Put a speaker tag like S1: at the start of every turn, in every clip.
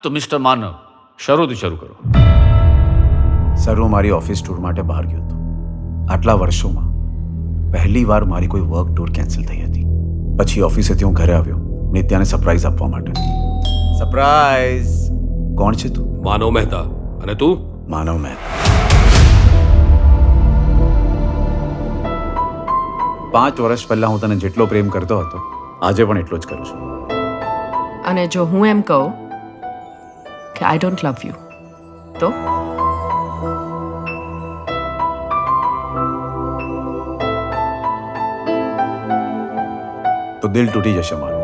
S1: તો મિસ્ટર માનવ, શરૂથી શરૂ કરો.
S2: સર, હું મારી ઓફિસ ટૂર માટે બહાર ગયો હતો. આટલા વર્ષોમાં પહેલી વાર મારી કોઈ વર્ક ટૂર કેન્સલ થઈ હતી. પછી ઓફિસેથી હું ઘરે આવ્યો નિત્યાને સરપ્રાઈઝ આપવા માટે. સરપ્રાઈઝ! કોણ છે તું?
S3: માનવ મહેતા. અને તું?
S2: માનવ મહેતા. 5 વર્ષ પહેલા હું તને જેટલો પ્રેમ કરતો હતો આજે પણ એટલો જ કરું છું.
S4: અને જો હું એમ કહું કે આઈ ડોન્ટ લવ યુ તો
S2: તો દિલ તૂટી જશે મારું.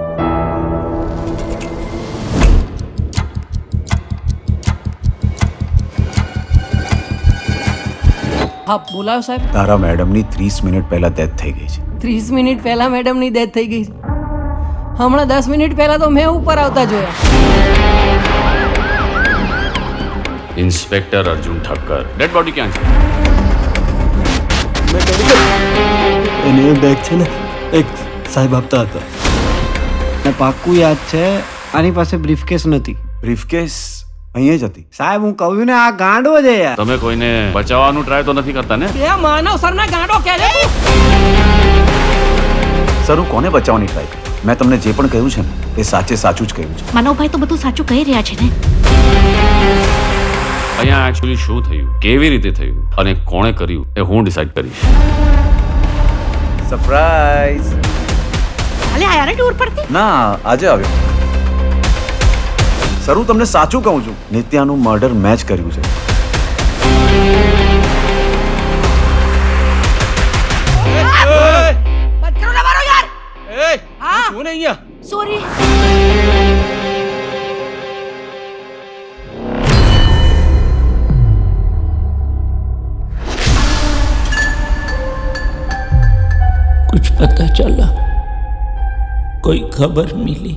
S4: હા બોલાવો સાહેબ.
S2: તારા મેડમની 30 મિનિટ પહેલા ડેથ થઈ ગઈ છે.
S4: 30 મિનિટ પહેલા મેડમની ડેથ થઈ ગઈ. હમણાં 10 મિનિટ પહેલા તો મેં ઉપર આવતા જોયા.
S1: Inspector Arjun Thakkar. Dead body ક્યાં છે?
S5: એને એ બેગ છે ને એક સાહેબ આપતા હતા. ને પાક્કું યાદ છે આની પાસે બ્રીફકેસ નથી.
S2: બ્રીફકેસ અહીંયા જ હતી.
S5: સાહેબ હું કહું ને આ ગાંડો છે યાર.
S1: તમે કોઈને બચાવવાનું ટ્રાય તો નથી કરતા ને?
S4: એ માનવ સરના ગાંડો કે છે.
S2: સર, હું કોને બચાવવાની ટ્રાય કરી? મેં તમને જે પણ કહ્યું છે ને એ સાચે સાચું જ કહ્યું છે.
S6: માનવભાઈ તો બધું સાચું કહી રહ્યા છે ને.
S1: અહીંયા એકચ્યુઅલી શું થયું, કેવી રીતે થયું અને કોણે કર્યું એ હું ડિસાઈડ કરીશ.
S2: સરપ્રાઈઝ!
S6: અલે આયા ને ટૂર પરથી.
S2: ના, આજે આવ્યો. સર, હું તમને સાચું કહું છું, નિત્યાનું મર્ડર મેં જ કર્યું છે.
S4: બંધ કરો ને મારો યાર. હા
S5: શું ને અહીંયા
S6: સોરી.
S7: कुछ पता चला, कोई खबर मिली?